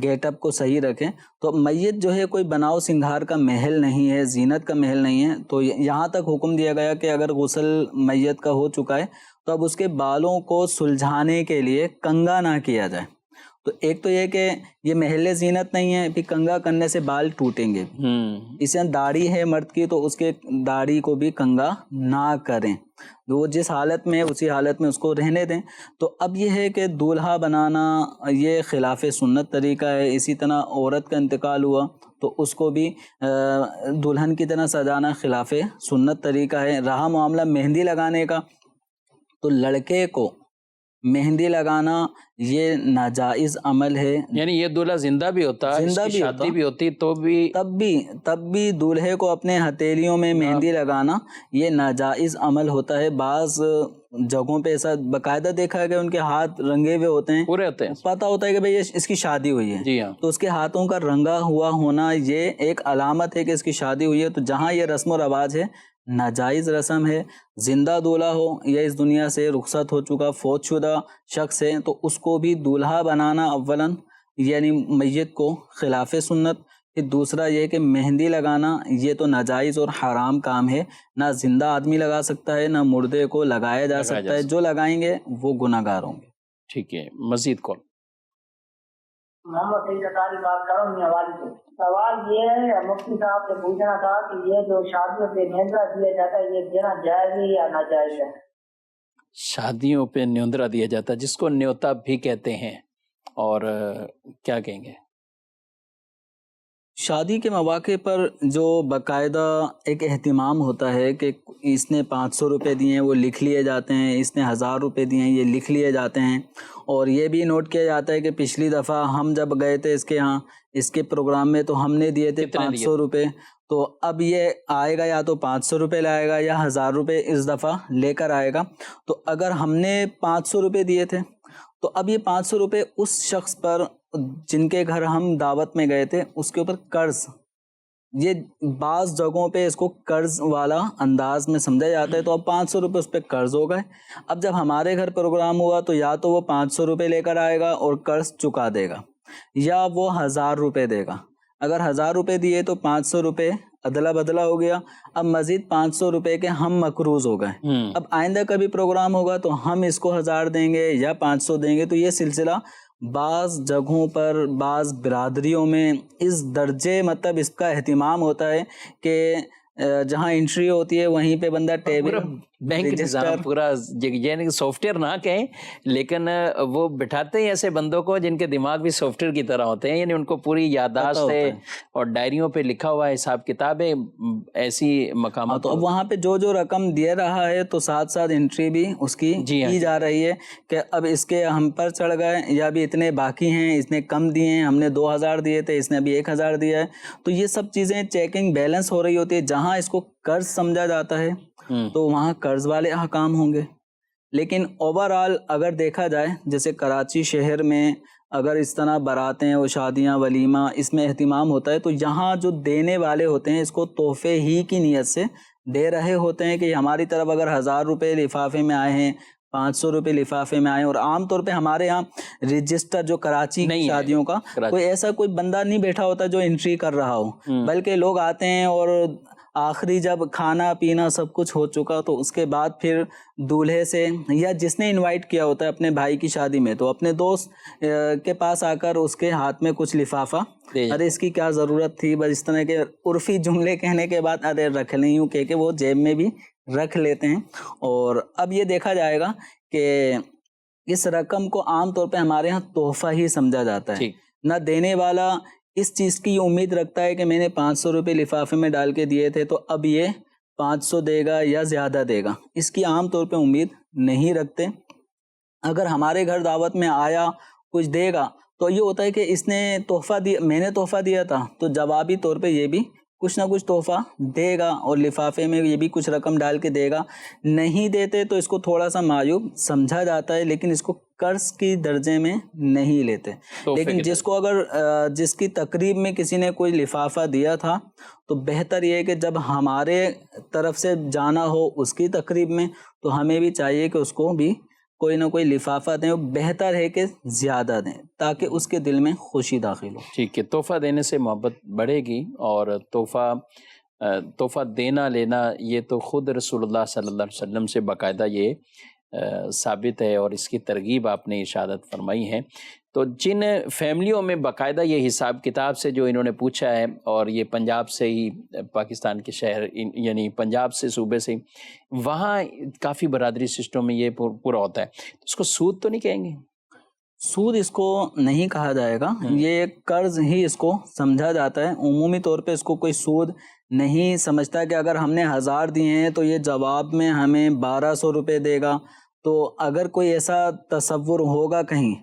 گیٹ اپ کو صحیح رکھیں۔ تو میت جو ہے کوئی بناؤ سنگھار کا محل نہیں ہے، زینت کا محل نہیں ہے، تو یہاں تک حکم دیا گیا کہ اگر غسل میت کا ہو چکا ہے تو اب اس کے بالوں کو سلجھانے کے لیے کنگا نہ کیا جائے۔ تو ایک تو یہ کہ یہ محل زینت نہیں ہے، پھر کنگا کرنے سے بال ٹوٹیں گے، اس میں داڑھی ہے مرد کی تو اس کے داڑھی کو بھی کنگا نہ کریں، وہ جس حالت میں اسی حالت میں اس کو رہنے دیں۔ تو اب یہ ہے کہ دولہا بنانا یہ خلاف سنت طریقہ ہے۔ اسی طرح عورت کا انتقال ہوا تو اس کو بھی دلہن کی طرح سجانا خلاف سنت طریقہ ہے۔ رہا معاملہ مہندی لگانے کا، تو لڑکے کو مہندی لگانا یہ ناجائز عمل ہے، یعنی یہ دولہا زندہ بھی ہوتا ہے، زندہ بھی شادی بھی ہوتی تو بھی تب بھی دولہے کو اپنے ہتھیلیوں میں مہندی لگانا یہ ناجائز عمل ہوتا ہے۔ بعض جگہوں پہ ایسا باقاعدہ دیکھا ہے کہ ان کے ہاتھ رنگے ہوئے ہوتے ہیں، پورے ہوتے ہیں، پتہ ہوتا ہے کہ بھئی اس کی شادی ہوئی ہے، جی ہاں، تو اس کے ہاتھوں کا رنگا ہوا ہونا یہ ایک علامت ہے کہ اس کی شادی ہوئی ہے۔ تو جہاں یہ رسم و رواج ہے ناجائز رسم ہے، زندہ دولہا ہو یا اس دنیا سے رخصت ہو چکا فوت شدہ شخص ہے تو اس کو بھی دولہا بنانا اولاً یعنی میت کو خلاف سنت، پھر دوسرا یہ کہ مہندی لگانا یہ تو ناجائز اور حرام کام ہے، نہ زندہ آدمی لگا سکتا ہے نہ مردے کو لگایا جا سکتا ہے، جو لگائیں گے وہ گناہ گار ہوں گے۔ ٹھیک ہے، مزید کون؟ محمد سعید اطاری بات کر رہا ہوں میاوالی سے۔ سوال یہ ہے مفتی صاحب سے پوچھنا تھا کہ یہ جو شادیوں پہ نیندرا دیا جاتا ہے یہ دینا جائز ہے یا ناجائز ہے؟ شادیوں پہ نیندرا دیا جاتا ہے جس کو نیوتا بھی کہتے ہیں، اور کیا کہیں گے؟ شادی کے مواقع پر جو باقاعدہ ایک اہتمام ہوتا ہے کہ اس نے 500 روپے دیے ہیں وہ لکھ لیے جاتے ہیں، اس نے 1000 روپے دیے ہیں یہ لکھ لیے جاتے ہیں، اور یہ بھی نوٹ کیا جاتا ہے کہ پچھلی دفعہ ہم جب گئے تھے اس کے ہاں اس کے پروگرام میں تو ہم نے دیے تھے 500 روپے، تو اب یہ آئے گا یا تو 500 روپے لائے گا یا 1000 روپے اس دفعہ لے کر آئے گا۔ تو اگر ہم نے 500 روپے دیے تھے تو اب یہ 500 روپے اس شخص پر جن کے گھر ہم دعوت میں گئے تھے اس کے اوپر قرض، یہ بعض جگہوں پہ اس کو قرض والا انداز میں سمجھا جاتا ہے، تو اب 500 روپے اس پہ قرض ہو گئے۔ اب جب ہمارے گھر پروگرام ہوا تو یا تو وہ 500 روپے لے کر آئے گا اور قرض چکا دے گا، یا وہ 1000 روپے دے گا۔ اگر 1000 روپے دیے تو 500 روپے ادلا بدلا ہو گیا، اب مزید 500 روپے کے ہم مقروض ہو گئے۔ اب آئندہ کبھی پروگرام ہوگا تو ہم اس کو 1000 دیں گے یا 500 دیں گے، تو یہ سلسلہ بعض جگہوں پر بعض برادریوں میں اس درجے مطلب اس کا اہتمام ہوتا ہے کہ جہاں انٹری ہوتی ہے وہیں پہ بندہ ٹیبل بینک نظام پورا یعنی سافٹ ویئر نہ کہیں لیکن وہ بٹھاتے ہیں ایسے بندوں کو جن کے دماغ بھی سافٹ ویئر کی طرح ہوتے ہیں, یعنی ان کو پوری یادداشت ہے اور ڈائریوں پہ لکھا ہوا ہے حساب کتاب ہے ایسی مقامات. تو اب وہاں پہ جو رقم دے رہا ہے تو ساتھ ساتھ انٹری بھی اس کی کی جا رہی ہے کہ اب اس کے ہم پر چڑھ گئے یا بھی اتنے باقی ہیں, اس نے کم دیے ہیں, ہم نے 2000 دیے تھے, اس نے ابھی 1000 دیا ہے. تو یہ سب چیزیں چیکنگ بیلنس ہو رہی ہوتی ہے. جہاں اس کو قرض سمجھا جاتا ہے تو وہاں قرض والے احکام ہوں گے. لیکن اوور آل اگر دیکھا جائے جیسے کراچی شہر میں اگر اس طرح براتیں اور شادیاں ولیمہ اس میں اہتمام ہوتا ہے تو یہاں جو دینے والے ہوتے ہیں اس کو تحفے ہی کی نیت سے دے رہے ہوتے ہیں کہ ہماری طرف اگر 1000 روپے لفافے میں آئے ہیں, 500 روپے لفافے میں آئے. اور عام طور پہ ہمارے ہاں رجسٹر جو کراچی کی شادیوں کا کوئی ایسا کوئی بندہ نہیں بیٹھا ہوتا جو انٹری کر رہا ہو, بلکہ لوگ آتے ہیں اور آخری جب کھانا پینا سب کچھ ہو چکا تو اس کے بعد پھر دولہے سے یا جس نے انوائٹ کیا ہوتا ہے اپنے بھائی کی شادی میں تو اپنے دوست کے پاس آ کر اس کے ہاتھ میں کچھ لفافہ, ارے اس کی کیا ضرورت تھی, بس اس طرح کے عرفی جملے کہنے کے بعد ارے رکھ لیں یوں کہ وہ جیب میں بھی رکھ لیتے ہیں. اور اب یہ دیکھا جائے گا کہ اس رقم کو عام طور پہ ہمارے ہاں تحفہ ہی سمجھا جاتا ہے. نہ دینے والا اس چیز کی امید رکھتا ہے کہ میں نے 500 روپے لفافے میں ڈال کے دیے تھے تو اب یہ 500 دے گا یا زیادہ دے گا, اس کی عام طور پہ امید نہیں رکھتے. اگر ہمارے گھر دعوت میں آیا کچھ دے گا تو یہ ہوتا ہے کہ اس نے تحفہ دیا, میں نے تحفہ دیا تھا تو جوابی طور پہ یہ بھی کچھ نہ کچھ تحفہ دے گا اور لفافے میں یہ بھی کچھ رقم ڈال کے دے گا. نہیں دیتے تو اس کو تھوڑا سا معیوب سمجھا جاتا ہے لیکن اس کو قرض کی درجے میں نہیں لیتے. لیکن جس کو اگر جس کی تقریب میں کسی نے کوئی لفافہ دیا تھا تو بہتر یہ ہے کہ جب ہمارے طرف سے جانا ہو اس کی تقریب میں تو ہمیں بھی چاہیے کہ اس کو بھی کوئی نہ کوئی لفافہ دیں. بہتر ہے کہ زیادہ دیں تاکہ اس کے دل میں خوشی داخل ہو. ٹھیک ہے, تحفہ دینے سے محبت بڑھے گی اور تحفہ دینا لینا یہ تو خود رسول اللہ صلی اللہ علیہ وسلم سے باقاعدہ یہ ثابت ہے اور اس کی ترغیب آپ نے ارشادات فرمائی ہے. تو جن فیملیوں میں باقاعدہ یہ حساب کتاب سے جو انہوں نے پوچھا ہے اور یہ پنجاب سے ہی پاکستان کے شہر یعنی پنجاب سے صوبے سے وہاں کافی برادری سسٹم میں یہ پورا ہوتا ہے, تو اس کو سود تو نہیں کہیں گے؟ سود اس کو نہیں کہا جائے گا, یہ قرض ہی اس کو سمجھا جاتا ہے. عمومی طور پہ اس کو کوئی سود نہیں سمجھتا کہ اگر ہم نے 1000 دیے ہیں تو یہ جواب میں ہمیں 1200 روپے دے گا. تو اگر کوئی ایسا تصور ہوگا کہیں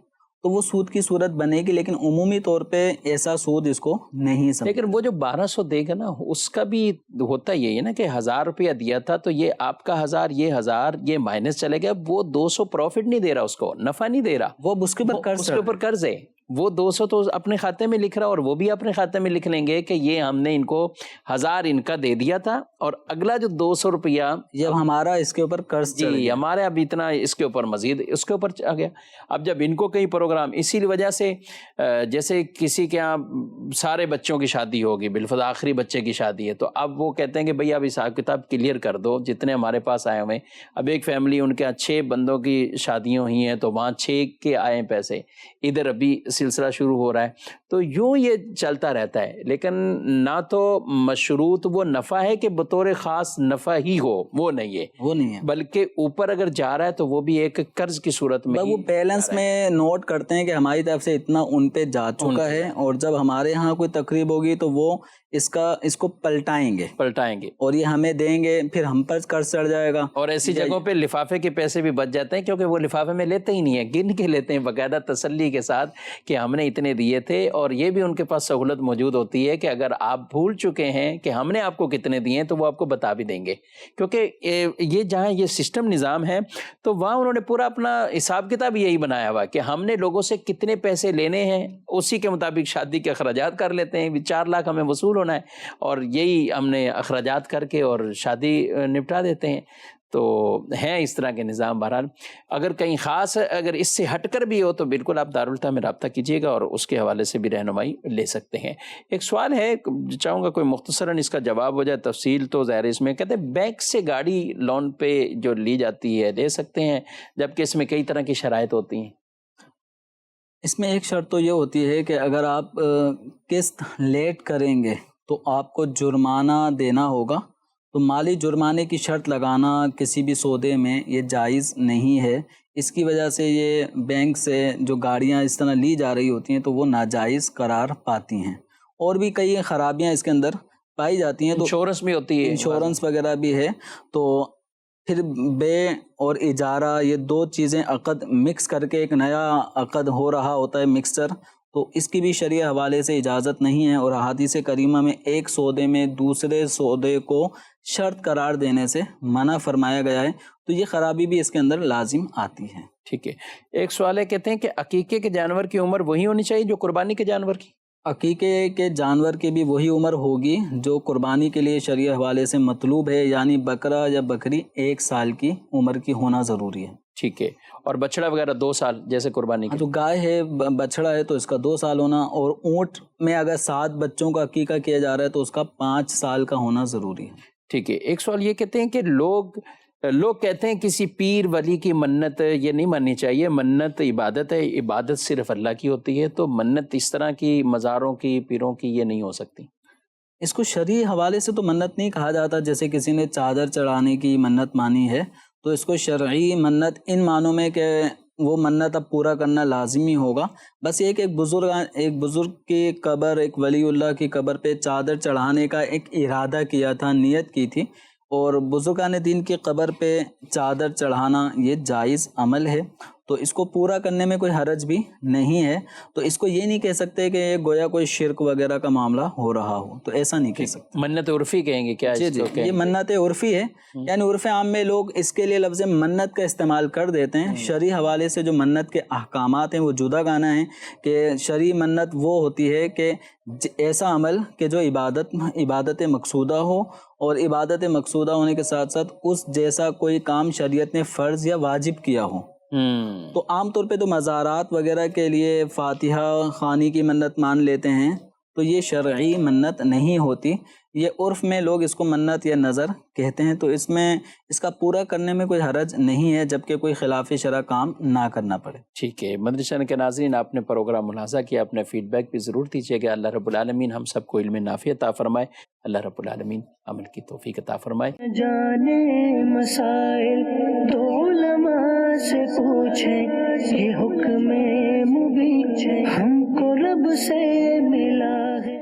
تو وہ سود کی صورت بنے گی, لیکن عمومی طور پہ ایسا سود اس کو نہیں سمجھتا. لیکن وہ جو 1200 دے گا نا اس کا بھی ہوتا یہ ہے نا کہ 1000 روپیہ دیا تھا تو یہ آپ کا 1000 یہ مائنس چلے گیا, وہ 200 پروفٹ نہیں دے رہا, اس کو نفع نہیں دے رہا, وہ اس کے اوپر قرض ہے. وہ 200 تو اپنے کھاتے میں لکھ رہا اور وہ بھی اپنے کھاتے میں لکھ لیں گے کہ یہ ہم نے ان کو 1000 ان کا دے دیا تھا اور اگلا جو 200 روپیہ جب ہمارا اس کے اوپر قرض ہمارے اب اتنا اس کے اوپر مزید اس کے اوپر آ گیا. اب جب ان کو کئی پروگرام اسی وجہ سے جیسے کسی کے یہاں سارے بچوں کی شادی ہوگی بالفضل آخری بچے کی شادی ہے تو اب وہ کہتے ہیں کہ بھئی اب حساب کتاب کلیئر کر دو جتنے ہمارے پاس آئے ہوئے. اب ایک فیملی ان کے 6 بندوں کی شادیاں ہوئی ہیں تو وہاں 6 کے آئے پیسے, ادھر ابھی سلسلہ شروع ہو رہا ہے, تو یوں یہ چلتا رہتا ہے. لیکن نہ تو مشروط وہ نفع ہے کہ بطور خاص نفع ہی ہو, وہ نہیں ہے, بلکہ اوپر اگر جا رہا ہے تو وہ بھی ایک قرض کی صورت میں وہ بیلنس میں نوٹ کرتے ہیں کہ ہماری طرف سے اتنا ان پہ جا چکا ہے اور جب ہمارے ہاں کوئی تقریب ہوگی تو وہ اس کو پلٹائیں گے اور یہ ہمیں دیں گے, پھر ہم پر قرض چڑھ جائے گا. اور ایسی جگہوں پہ لفافے کے پیسے بھی بچ جاتے ہیں کیونکہ وہ لفافے میں لیتے ہی نہیں ہیں, گن کے لیتے ہیں باقاعدہ تسلی کے ساتھ کہ ہم نے اتنے دیے تھے. اور یہ بھی ان کے پاس سہولت موجود ہوتی ہے کہ اگر آپ بھول چکے ہیں کہ ہم نے آپ کو کتنے دیے ہیں تو وہ آپ کو بتا بھی دیں گے, کیونکہ یہ جہاں یہ سسٹم نظام ہے تو وہاں انہوں نے پورا اپنا حساب کتاب یہی بنایا ہوا کہ ہم نے لوگوں سے کتنے پیسے لینے ہیں اسی کے مطابق شادی کے اخراجات کر لیتے ہیں. 4 لاکھ ہمیں وصول ہونا ہے اور یہی ہم نے اخراجات کر کے اور شادی نپٹا دیتے ہیں. تو ہیں اس طرح کے نظام. بہرحال اگر کہیں خاص اگر اس سے ہٹ کر بھی ہو تو بالکل آپ دارالفتہ میں رابطہ کیجیے گا اور اس کے حوالے سے بھی رہنمائی لے سکتے ہیں. ایک سوال ہے, چاہوں گا کوئی مختصراً اس کا جواب ہو جائے, تفصیل تو ظاہر اس میں کہتے ہیں بینک سے گاڑی لون پہ جو لی جاتی ہے لے سکتے ہیں جبکہ اس میں کئی طرح کی شرائط ہوتی ہیں. اس میں ایک شرط تو یہ ہوتی ہے کہ اگر آپ قسط لیٹ کریں گے تو آپ کو جرمانہ دینا ہوگا. تو مالی جرمانے کی شرط لگانا کسی بھی سودے میں یہ جائز نہیں ہے. اس کی وجہ سے یہ بینک سے جو گاڑیاں اس طرح لی جا رہی ہوتی ہیں تو وہ ناجائز قرار پاتی ہیں. اور بھی کئی خرابیاں اس کے اندر پائی جاتی ہیں. تو انشورنس بھی ہوتی ہے, انشورنس وغیرہ بھی ہے. تو پھر بے اور اجارہ یہ دو چیزیں عقد مکس کر کے ایک نیا عقد ہو رہا ہوتا ہے مکسچر. تو اس کی بھی شرعی حوالے سے اجازت نہیں ہے. اور احادیث کریمہ میں ایک سودے میں دوسرے سودے کو شرط قرار دینے سے منع فرمایا گیا ہے. تو یہ خرابی بھی اس کے اندر لازم آتی ہے. ٹھیک ہے. ایک سوال ہے, کہتے ہیں کہ عقیقے کے جانور کی عمر وہی ہونی چاہیے جو قربانی کے جانور کی؟ عقیقے کے جانور کی بھی وہی عمر ہوگی جو قربانی کے لیے شرعی حوالے سے مطلوب ہے, یعنی بکرا یا بکری 1 سال کی عمر کی ہونا ضروری ہے. ٹھیک ہے. اور بچڑا وغیرہ 2 سال جیسے قربانی کے؟ جو گائے ہے بچڑا ہے تو اس کا 2 سال ہونا, اور اونٹ میں اگر 7 بچوں کا عقیقہ کیا جا رہا ہے تو اس کا 5 سال کا ہونا ضروری ہے. ٹھیک ہے. ایک سوال یہ کہتے ہیں کہ لوگ کہتے ہیں کسی پیر ولی کی منت یہ نہیں ماننی چاہیے, منت عبادت ہے, عبادت صرف اللہ کی ہوتی ہے, تو منت اس طرح کی مزاروں کی پیروں کی یہ نہیں ہو سکتی. اس کو شرعی حوالے سے تو منت نہیں کہا جاتا. جیسے کسی نے چادر چڑھانے کی منت مانی ہے تو اس کو شرعی منت ان معنوں میں کہ وہ منت اب پورا کرنا لازمی ہوگا. بس یہ کہ ایک بزرگ کی قبر, ایک ولی اللہ کی قبر پہ چادر چڑھانے کا ایک ارادہ کیا تھا, نیت کی تھی, اور بزرگان دین کی قبر پہ چادر چڑھانا یہ جائز عمل ہے. تو اس کو پورا کرنے میں کوئی حرج بھی نہیں ہے. تو اس کو یہ نہیں کہہ سکتے کہ یہ گویا کوئی شرک وغیرہ کا معاملہ ہو رہا ہو, تو ایسا نہیں کہہ سکتے. منت عرفی کہیں گے کیا؟ جی یہ منت عرفی ہے, یعنی عرف عام میں لوگ اس کے لیے لفظ منت کا استعمال کر دیتے ہیں. شرعی حوالے سے جو منت کے احکامات ہیں وہ جدا گانا ہیں. کہ شرعی منت وہ ہوتی ہے کہ ایسا عمل کہ جو عبادت مقصودہ ہو, اور عبادت مقصودہ ہونے کے ساتھ ساتھ اس جیسا کوئی کام شریعت نے فرض یا واجب کیا ہو. تو عام طور پہ تو مزارات وغیرہ کے لیے فاتحہ خوانی کی منت مان لیتے ہیں, تو یہ شرعی منت نہیں ہوتی. یہ عرف میں لوگ اس کو منت یا نظر کہتے ہیں. تو اس میں اس کا پورا کرنے میں کوئی حرج نہیں ہے, جبکہ کوئی خلاف شرع کام نہ کرنا پڑے. ٹھیک ہے. مدنی چینل کے ناظرین, آپ نے پروگرام ملاحظہ کیا, اپنے فیڈ بیک بھی ضرور دیجیے گا. اللہ رب العالمین ہم سب کو علم نافع عطا فرمائے. اللہ رب العالمین عمل کی توفیق عطا فرمائے. جانے مسائل تو علماء سے پوچھیں, یہ حکم مبین ہم کو رب سے ملا ہے.